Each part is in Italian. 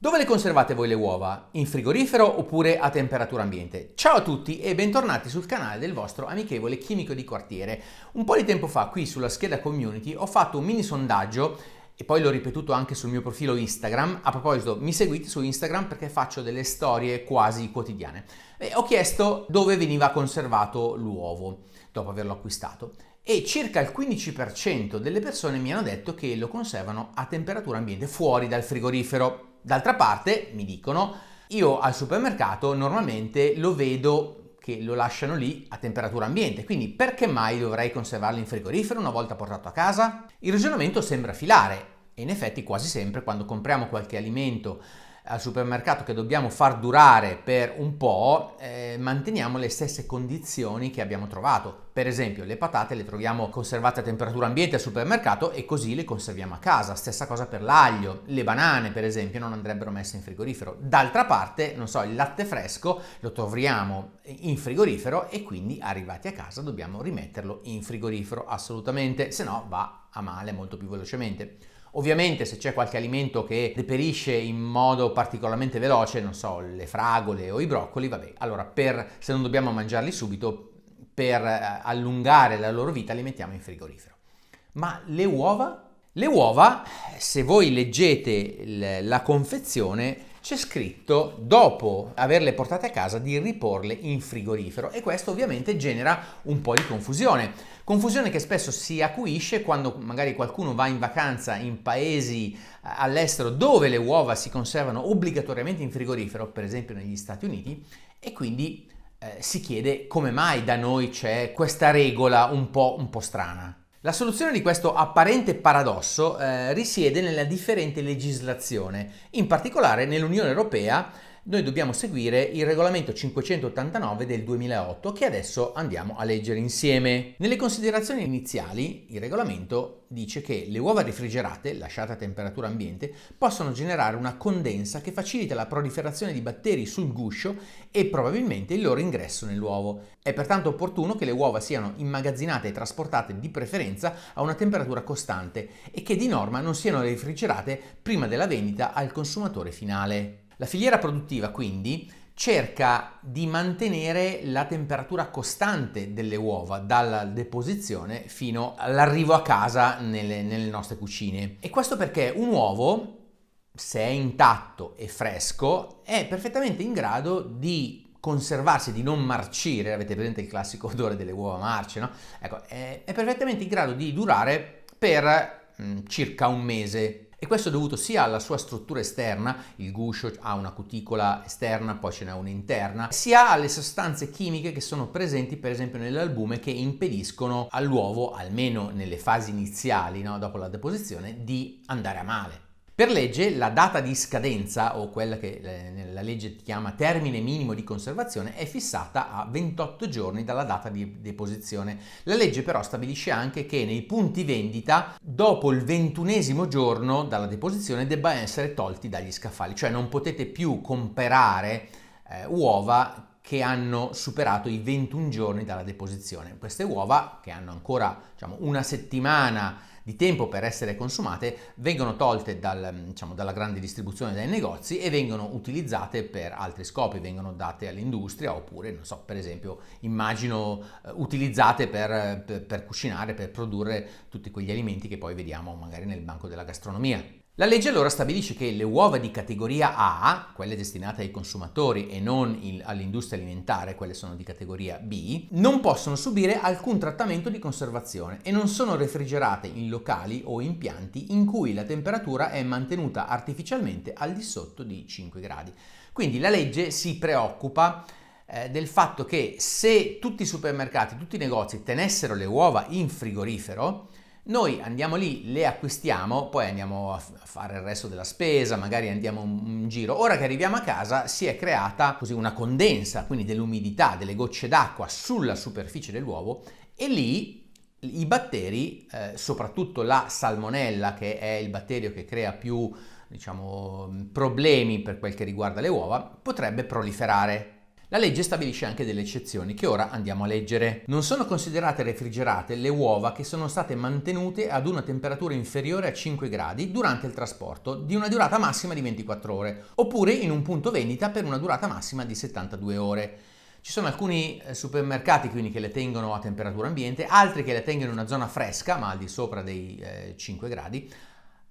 Dove le conservate voi le uova? In frigorifero oppure a temperatura ambiente? Ciao a tutti e bentornati sul canale del vostro amichevole chimico di quartiere. Un po' di tempo fa qui sulla scheda community ho fatto un mini sondaggio e poi l'ho ripetuto anche sul mio profilo Instagram. A proposito, mi seguite su Instagram perché faccio delle storie quasi quotidiane. Ho chiesto dove veniva conservato l'uovo dopo averlo acquistato e circa il 15% delle persone mi hanno detto che lo conservano a temperatura ambiente fuori dal frigorifero. D'altra parte, mi dicono, io al supermercato normalmente lo vedo che lo lasciano lì a temperatura ambiente, quindi perché mai dovrei conservarlo in frigorifero una volta portato a casa? Il ragionamento sembra filare e in effetti quasi sempre quando compriamo qualche alimento al supermercato che dobbiamo far durare per un po', manteniamo le stesse condizioni che abbiamo trovato. Per esempio, le patate le troviamo conservate a temperatura ambiente al supermercato e così le conserviamo a casa. Stessa cosa per l'aglio, le banane per esempio non andrebbero messe in frigorifero. D'altra parte, non so, il latte fresco lo troviamo in frigorifero e quindi arrivati a casa dobbiamo rimetterlo in frigorifero assolutamente, se no va a male molto più velocemente. Ovviamente se c'è qualche alimento che deperisce in modo particolarmente veloce, non so, le fragole o i broccoli, vabbè, allora se non dobbiamo mangiarli subito, per allungare la loro vita li mettiamo in frigorifero. Ma le uova? Le uova, se voi leggete la confezione, c'è scritto dopo averle portate a casa di riporle in frigorifero e questo ovviamente genera un po' di confusione che spesso si acuisce quando magari qualcuno va in vacanza in paesi all'estero dove le uova si conservano obbligatoriamente in frigorifero, per esempio negli Stati Uniti, e quindi si chiede come mai da noi c'è questa regola un po' strana. La soluzione di questo apparente paradosso risiede nella differente legislazione. In particolare nell'Unione Europea noi dobbiamo seguire il regolamento 589 del 2008 che adesso andiamo a leggere insieme. Nelle considerazioni iniziali il regolamento dice che le uova refrigerate, lasciate a temperatura ambiente, possono generare una condensa che facilita la proliferazione di batteri sul guscio e probabilmente il loro ingresso nell'uovo. È pertanto opportuno che le uova siano immagazzinate e trasportate di preferenza a una temperatura costante e che di norma non siano refrigerate prima della vendita al consumatore finale. La filiera produttiva quindi cerca di mantenere la temperatura costante delle uova dalla deposizione fino all'arrivo a casa nelle nostre cucine. E questo perché un uovo, se è intatto e fresco, è perfettamente in grado di conservarsi, di non marcire. Avete presente il classico odore delle uova marce, no? Ecco, è perfettamente in grado di durare per circa un mese. E questo è dovuto sia alla sua struttura esterna, il guscio ha una cuticola esterna, poi ce n'è una interna, sia alle sostanze chimiche che sono presenti per esempio nell'albume che impediscono all'uovo, almeno nelle fasi iniziali, no, dopo la deposizione, di andare a male. Per legge la data di scadenza, o quella che la legge chiama termine minimo di conservazione, è fissata a 28 giorni dalla data di deposizione. La legge però stabilisce anche che nei punti vendita, dopo il 21esimo giorno dalla deposizione, debba essere tolti dagli scaffali, cioè non potete più comprare uova che hanno superato i 21 giorni dalla deposizione. Queste uova, che hanno ancora una settimana di tempo per essere consumate, vengono tolte dalla grande distribuzione dai negozi e vengono utilizzate per altri scopi, vengono date all'industria oppure, non so, per esempio, immagino utilizzate per cucinare, per produrre tutti quegli alimenti che poi vediamo magari nel banco della gastronomia. La legge allora stabilisce che le uova di categoria A, quelle destinate ai consumatori e non all'industria alimentare, quelle sono di categoria B, non possono subire alcun trattamento di conservazione e non sono refrigerate in locali o impianti in cui la temperatura è mantenuta artificialmente al di sotto di 5 gradi. Quindi la legge si preoccupa del fatto che se tutti i supermercati, tutti i negozi tenessero le uova in frigorifero, noi andiamo lì, le acquistiamo, poi andiamo a fare il resto della spesa, magari andiamo in giro. Ora che arriviamo a casa si è creata così una condensa, quindi dell'umidità, delle gocce d'acqua sulla superficie dell'uovo e lì i batteri, soprattutto la salmonella, che è il batterio che crea più, problemi per quel che riguarda le uova, potrebbe proliferare. La legge stabilisce anche delle eccezioni che ora andiamo a leggere. Non sono considerate refrigerate le uova che sono state mantenute ad una temperatura inferiore a 5 gradi durante il trasporto di una durata massima di 24 ore, oppure in un punto vendita per una durata massima di 72 ore. Ci sono alcuni supermercati quindi che le tengono a temperatura ambiente, altri che le tengono in una zona fresca, ma al di sopra dei 5 gradi.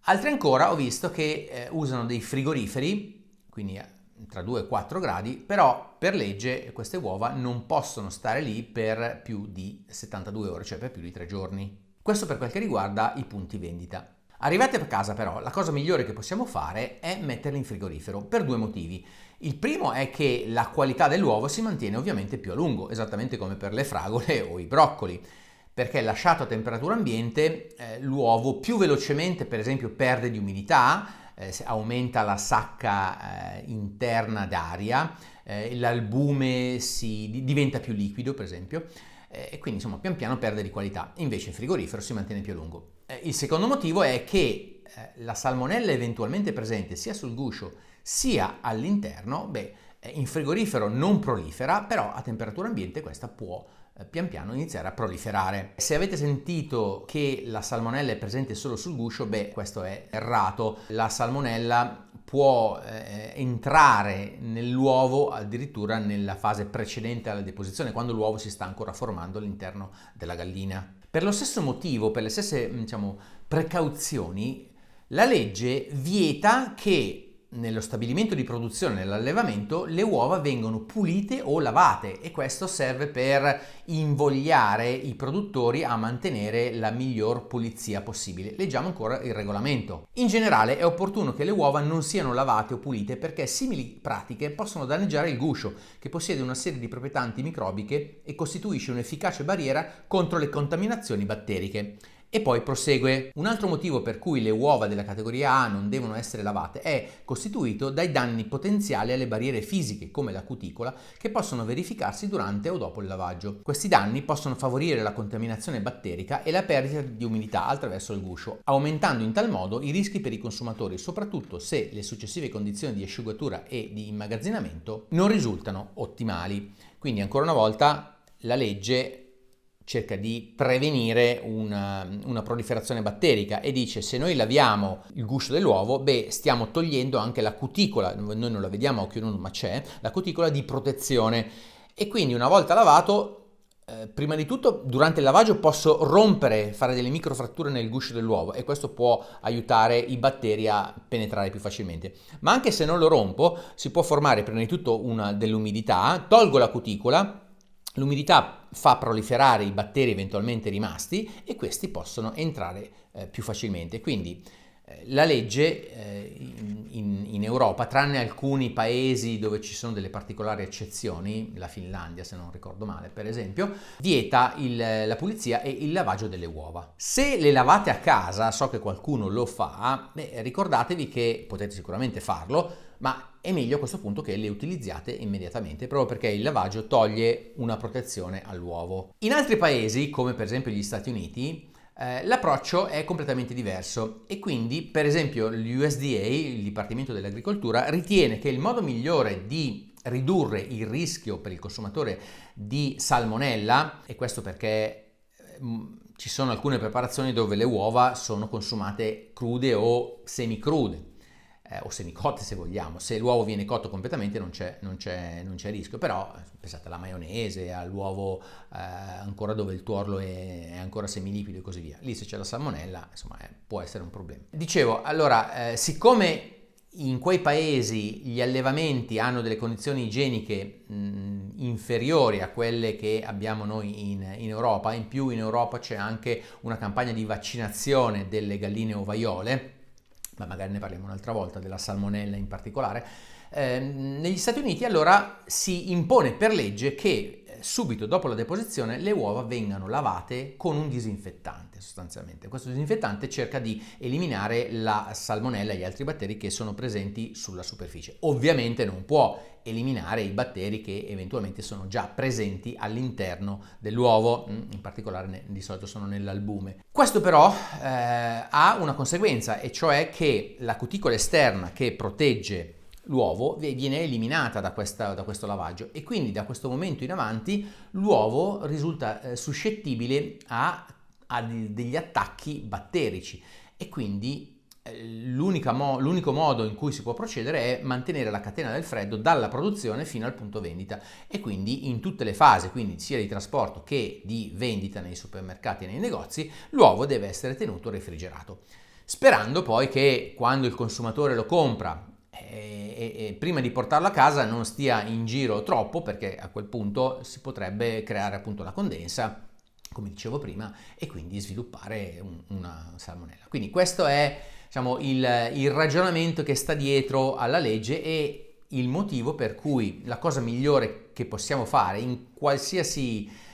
Altri ancora ho visto che usano dei frigoriferi, quindi tra 2 e 4 gradi, però per legge queste uova non possono stare lì per più di 72 ore, cioè per più di 3 giorni. Questo per quel che riguarda i punti vendita. Arrivate a casa però, la cosa migliore che possiamo fare è metterle in frigorifero per 2 motivi. Il primo è che la qualità dell'uovo si mantiene ovviamente più a lungo, esattamente come per le fragole o i broccoli, perché lasciato a temperatura ambiente l'uovo più velocemente, per esempio, perde di umidità, aumenta la sacca interna d'aria, l'albume diventa più liquido, per esempio, e quindi insomma pian piano perde di qualità. Invece il frigorifero si mantiene più a lungo. Il secondo motivo è che la salmonella eventualmente presente sia sul guscio sia all'interno, in frigorifero non prolifera, però a temperatura ambiente questa può pian piano iniziare a proliferare. Se avete sentito che la salmonella è presente solo sul guscio, questo è errato. La salmonella può entrare nell'uovo addirittura nella fase precedente alla deposizione, quando l'uovo si sta ancora formando all'interno della gallina. Per lo stesso motivo, per le stesse precauzioni, la legge vieta che nello stabilimento di produzione, nell'allevamento, le uova vengono pulite o lavate, e questo serve per invogliare i produttori a mantenere la miglior pulizia possibile. Leggiamo ancora il regolamento. In generale è opportuno che le uova non siano lavate o pulite, perché simili pratiche possono danneggiare il guscio, che possiede una serie di proprietà antimicrobiche e costituisce un'efficace barriera contro le contaminazioni batteriche. E poi prosegue. Un altro motivo per cui le uova della categoria A non devono essere lavate è costituito dai danni potenziali alle barriere fisiche, come la cuticola, che possono verificarsi durante o dopo il lavaggio. Questi danni possono favorire la contaminazione batterica e la perdita di umidità attraverso il guscio, aumentando in tal modo i rischi per i consumatori, soprattutto se le successive condizioni di asciugatura e di immagazzinamento non risultano ottimali. Quindi ancora una volta la legge cerca di prevenire una proliferazione batterica e dice: se noi laviamo il guscio dell'uovo, stiamo togliendo anche la cuticola, noi non la vediamo a occhio nudo ma c'è, la cuticola di protezione, e quindi una volta lavato, prima di tutto durante il lavaggio posso fare delle microfratture nel guscio dell'uovo, e questo può aiutare i batteri a penetrare più facilmente, ma anche se non lo rompo si può formare prima di tutto dell'umidità, tolgo la cuticola. L'umidità fa proliferare i batteri eventualmente rimasti e questi possono entrare più facilmente. Quindi la legge in Europa, tranne alcuni paesi dove ci sono delle particolari eccezioni, la Finlandia se non ricordo male per esempio, vieta la pulizia e il lavaggio delle uova. Se le lavate a casa, so che qualcuno lo fa, ricordatevi che potete sicuramente farlo, ma è meglio a questo punto che le utilizziate immediatamente, proprio perché il lavaggio toglie una protezione all'uovo. In altri paesi, come per esempio gli Stati Uniti, l'approccio è completamente diverso, e quindi per esempio l'USDA, il Dipartimento dell'Agricoltura, ritiene che il modo migliore di ridurre il rischio per il consumatore di salmonella, e questo perché ci sono alcune preparazioni dove le uova sono consumate crude o semicrude, o semicotte se vogliamo. Se l'uovo viene cotto completamente non c'è rischio, però pensate alla maionese, all'uovo ancora dove il tuorlo è ancora semiliquido e così via. Lì se c'è la salmonella, insomma, può essere un problema. Dicevo, allora, siccome in quei paesi gli allevamenti hanno delle condizioni igieniche inferiori a quelle che abbiamo noi in Europa, in più in Europa c'è anche una campagna di vaccinazione delle galline ovaiole, ma magari ne parliamo un'altra volta, della salmonella in particolare, negli Stati Uniti allora si impone per legge che subito dopo la deposizione le uova vengano lavate con un disinfettante sostanzialmente. Questo disinfettante cerca di eliminare la salmonella e gli altri batteri che sono presenti sulla superficie. Ovviamente non può eliminare i batteri che eventualmente sono già presenti all'interno dell'uovo, in particolare di solito sono nell'albume. Questo però ha una conseguenza, e cioè che la cuticola esterna che protegge l'uovo viene eliminata da questo lavaggio e quindi da questo momento in avanti l'uovo risulta suscettibile a degli attacchi batterici e quindi l'unico modo in cui si può procedere è mantenere la catena del freddo dalla produzione fino al punto vendita e quindi in tutte le fasi, quindi sia di trasporto che di vendita nei supermercati e nei negozi, l'uovo deve essere tenuto refrigerato. Sperando poi che quando il consumatore lo compra e prima di portarlo a casa non stia in giro troppo, perché a quel punto si potrebbe creare appunto la condensa, come dicevo prima, e quindi sviluppare una salmonella. Quindi questo è, diciamo, il ragionamento che sta dietro alla legge e il motivo per cui la cosa migliore che possiamo fare in qualsiasi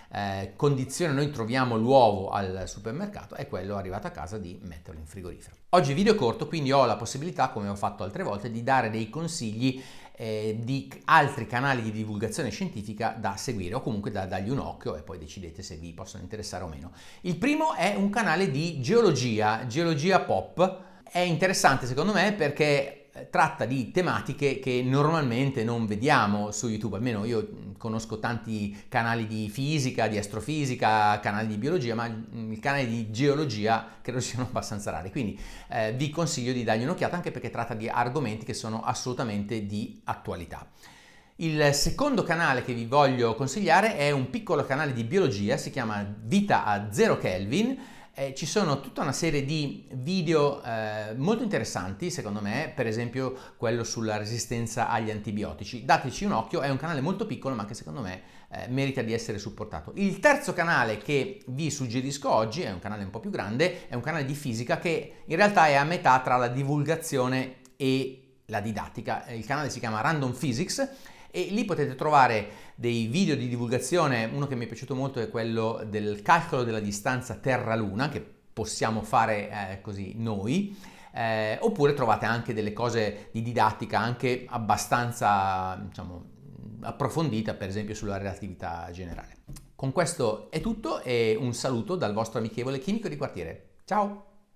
condizione noi troviamo l'uovo al supermercato è quello arrivato a casa di metterlo in frigorifero. Oggi video corto, quindi ho la possibilità, come ho fatto altre volte, di dare dei consigli di altri canali di divulgazione scientifica da seguire o comunque da dargli un occhio e poi decidete se vi possono interessare o meno. Il primo è un canale di geologia pop. È interessante secondo me perché tratta di tematiche che normalmente non vediamo su YouTube, almeno io conosco tanti canali di fisica, di astrofisica, canali di biologia, ma il canale di geologia credo siano abbastanza rari, quindi vi consiglio di dargli un'occhiata anche perché tratta di argomenti che sono assolutamente di attualità. Il secondo canale che vi voglio consigliare è un piccolo canale di biologia, si chiama Vita a Zero Kelvin. Ci sono tutta una serie di video molto interessanti secondo me, per esempio quello sulla resistenza agli antibiotici. Dateci un occhio, è un canale molto piccolo ma che secondo me merita di essere supportato. Il terzo canale che vi suggerisco oggi è un canale un po' più grande, è un canale di fisica che in realtà è a metà tra la divulgazione e la didattica. Il canale si chiama Random Physics e lì potete trovare dei video di divulgazione. Uno che mi è piaciuto molto è quello del calcolo della distanza Terra-Luna, che possiamo fare così noi, oppure trovate anche delle cose di didattica anche abbastanza, diciamo, approfondita, per esempio sulla relatività generale. Con questo è tutto e un saluto dal vostro amichevole chimico di quartiere. Ciao!